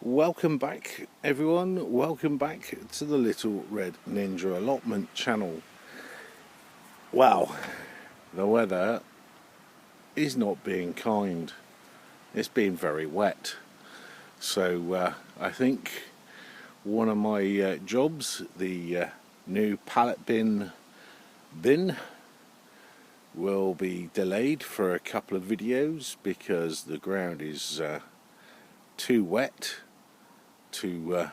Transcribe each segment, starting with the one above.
Welcome back everyone, welcome back to the Little Red Ninja Allotment channel. Well, the weather is not being kind. It's been very wet. So I think one of my jobs, the new pallet bin will be delayed for a couple of videos because the ground is too wet to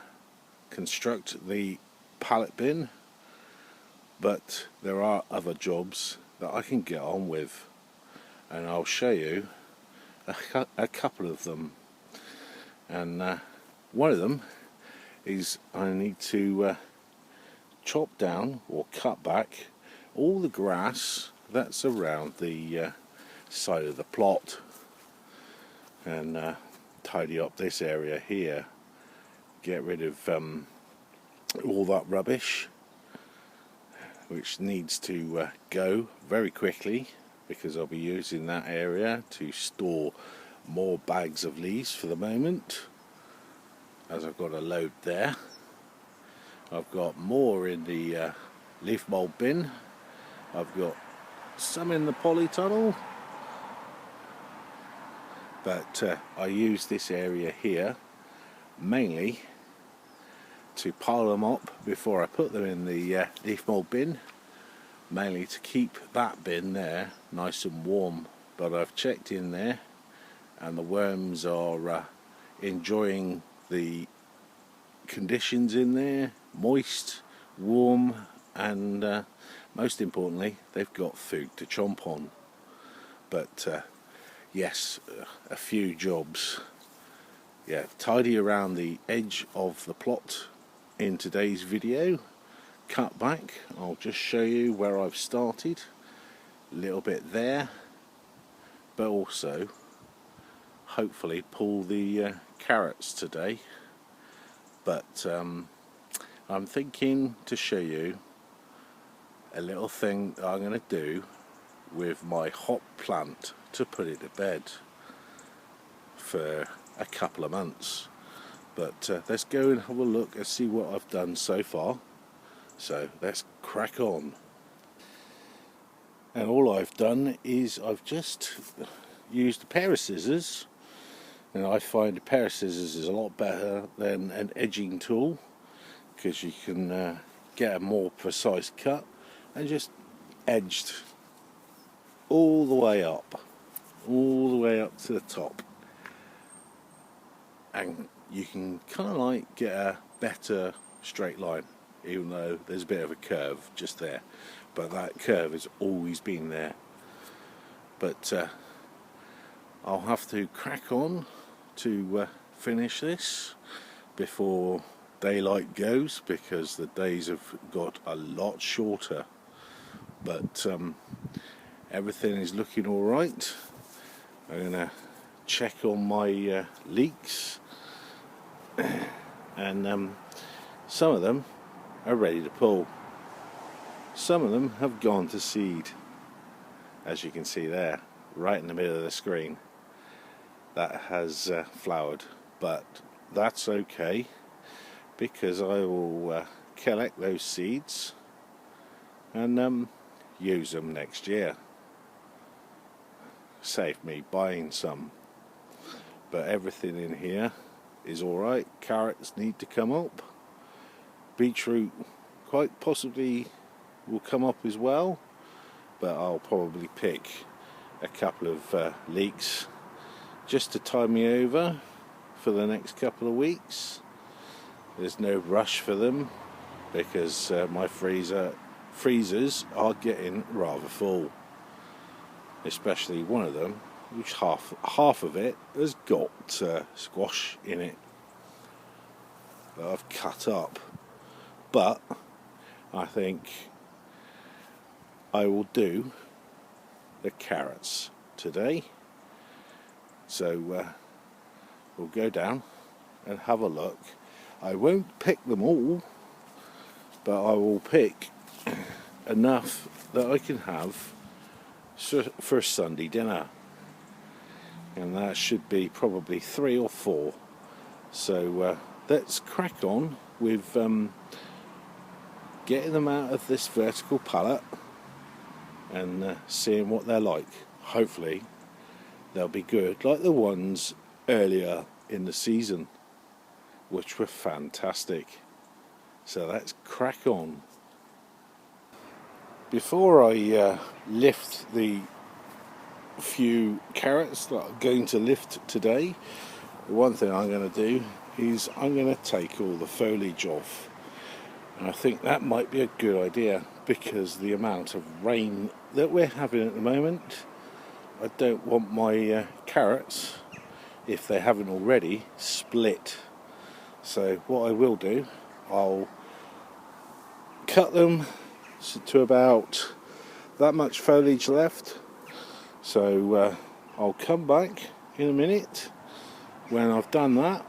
construct the pallet bin, but there are other jobs that I can get on with, and I'll show you a couple of them. And one of them is I need to chop down or cut back all the grass that's around the side of the plot, and tidy up this area here, get rid of all that rubbish which needs to go very quickly, because I'll be using that area to store more bags of leaves for the moment, as I've got a load there. I've got more in the leaf mould bin, I've got some in the polytunnel, but I use this area here mainly to pile them up before I put them in the leaf mould bin, mainly to keep that bin there nice and warm. But I've checked in there and the worms are enjoying the conditions in there, moist, warm, and most importantly they've got food to chomp on. But yes, a few jobs. Yeah, tidy around the edge of the plot in today's video. Cut back, I'll just show you where I've started, a little bit there, but also hopefully pull the carrots today. But I'm thinking to show you a little thing that I'm going to do with my hop plant to put it to bed for a couple of months. But let's go and have a look and see what I've done so far. So let's crack on. And all I've done is I've just used a pair of scissors, and I find a pair of scissors is a lot better than an edging tool, because you can get a more precise cut, and just edged all the way up to the top, and you can kind of like get a better straight line, even though there's a bit of a curve just there, but that curve has always been there. But I'll have to crack on to finish this before daylight goes, because the days have got a lot shorter. But everything is looking all right. I'm going to check on my leeks, and some of them are ready to pull. Some of them have gone to seed, as you can see there, right in the middle of the screen. That has flowered, but that's okay, because I will collect those seeds and use them next year. Save me buying some. But everything in here is alright. Carrots need to come up. Beetroot quite possibly will come up as well, but I'll probably pick a couple of leeks just to tide me over for the next couple of weeks. There's no rush for them, because my freezers are getting rather full, especially one of them, which half of it has got squash in it that I've cut up. But I think I will do the carrots today, so we'll go down and have a look. I won't pick them all, but I will pick enough that I can have for Sunday dinner, and that should be probably 3 or 4 So let's crack on with getting them out of this vertical pallet and seeing what they're like. Hopefully they'll be good, like the ones earlier in the season, which were fantastic. So let's crack on. Before I lift the few carrots that I'm going to lift today, the one thing I'm going to do is I'm going to take all the foliage off. And I think that might be a good idea, because the amount of rain that we're having at the moment, I don't want my carrots, if they haven't already, split. So what I will do, I'll cut them to about that much foliage left. So I'll come back in a minute when I've done that,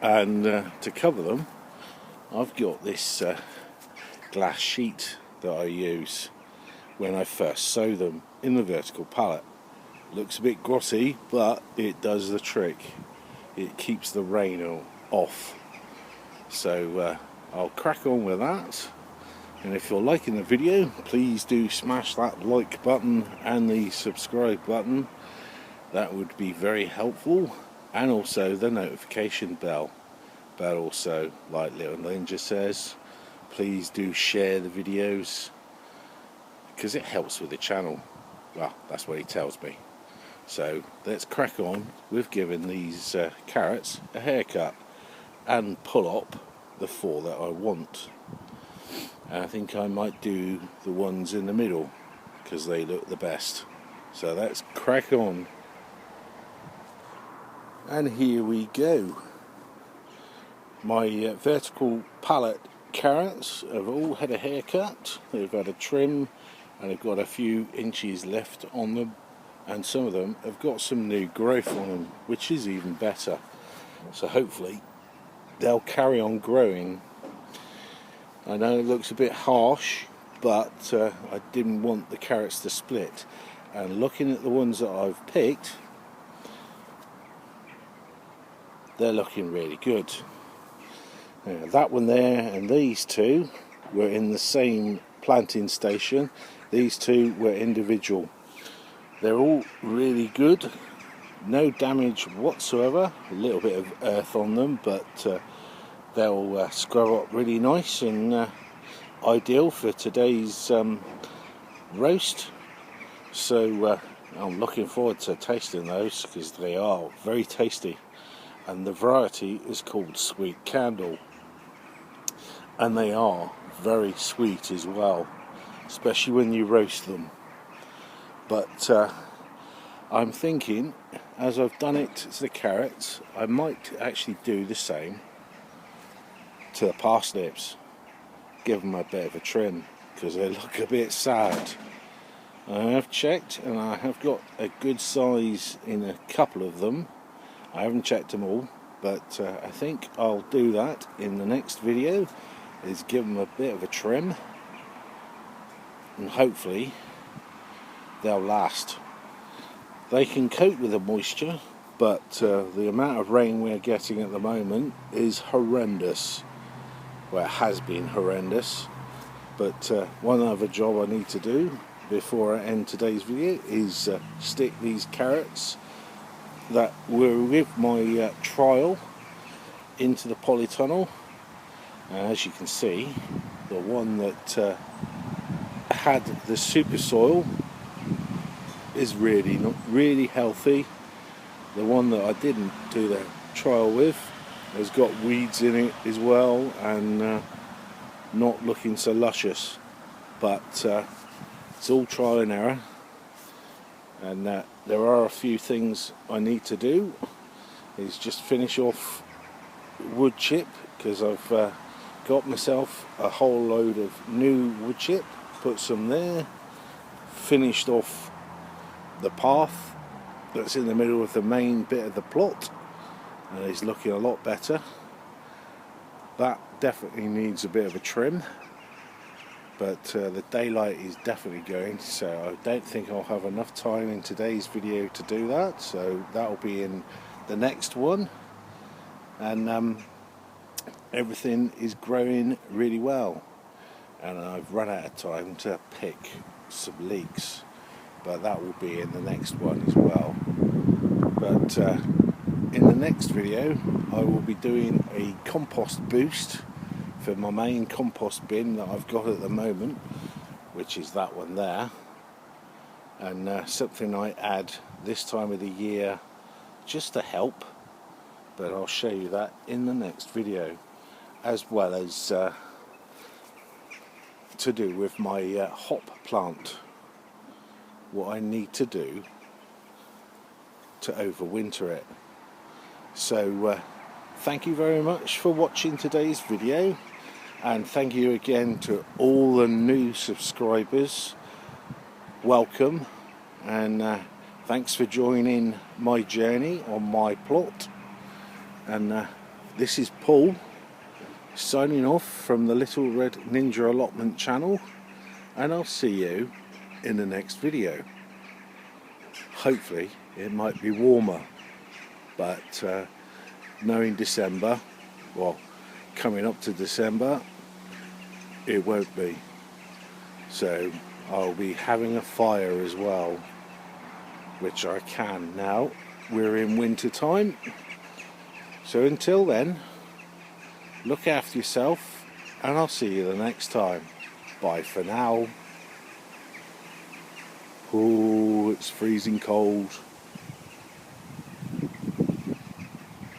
and to cover them I've got this glass sheet that I use when I first sow them in the vertical pallet. Looks a bit grotty, but it does the trick. It keeps the rain off. So I'll crack on with that. And if you're liking the video, please do smash that like button and the subscribe button. That would be very helpful. And also the notification bell. But also, like Little Ninja says, please do share the videos, because it helps with the channel. Well, that's what he tells me. So let's crack on with giving these carrots a haircut and pull up the 4 that I want. I think I might do the ones in the middle because they look the best. So let's crack on. And here we go. My vertical pallet carrots have all had a haircut. They've had a trim and they've got a few inches left on them, and some of them have got some new growth on them, which is even better. So hopefully they'll carry on growing. I know it looks a bit harsh, but I didn't want the carrots to split. And looking at the ones that I've picked, they're looking really good. Now, that one there and these two were in the same planting station. These two were individual. They're all really good. No damage whatsoever. A little bit of earth on them, but they'll scrub up really nice and ideal for today's roast. So I'm looking forward to tasting those, because they are very tasty. And the variety is called Sweet Candle. And they are very sweet as well, especially when you roast them. But I'm thinking, as I've done it to the carrots, I might actually do the same to the parsnips. Give them a bit of a trim, because they look a bit sad. I have checked and I have got a good size in a couple of them. I haven't checked them all, but I think I'll do that in the next video, is give them a bit of a trim, and hopefully they'll last. They can cope with the moisture, but the amount of rain we're getting at the moment is horrendous. Well, it has been horrendous. But one other job I need to do before I end today's video is stick these carrots that were with my trial into the polytunnel. And as you can see, the one that had the super soil is really healthy. The one that I didn't do the trial with has got weeds in it as well, and not looking so luscious. But it's all trial and error, and there are a few things I need to do. Is just finish off wood chip, because I've got myself a whole load of new wood chip, put some there, finished off the path that's in the middle of the main bit of the plot, and it's looking a lot better. That definitely needs a bit of a trim, but the daylight is definitely going, so I don't think I'll have enough time in today's video to do that, so that'll be in the next one. and everything is growing really well. And I've run out of time to pick some leeks, but that will be in the next one as well. But in the next video I will be doing a compost boost for my main compost bin that I've got at the moment, which is that one there, and something I add this time of the year just to help, but I'll show you that in the next video, as well as to do with my hop plant, what I need to do to overwinter it. So thank you very much for watching today's video, and thank you again to all the new subscribers. Welcome, and thanks for joining my journey on my plot. And this is Paul signing off from the Little Red Ninja Allotment channel, and I'll see you in the next video. Hopefully it might be warmer, but knowing December, well, coming up to December, it won't be. So I'll be having a fire as well, which I can now. We're in winter time. So until then, look after yourself, and I'll see you the next time. Bye for now. Oh, it's freezing cold.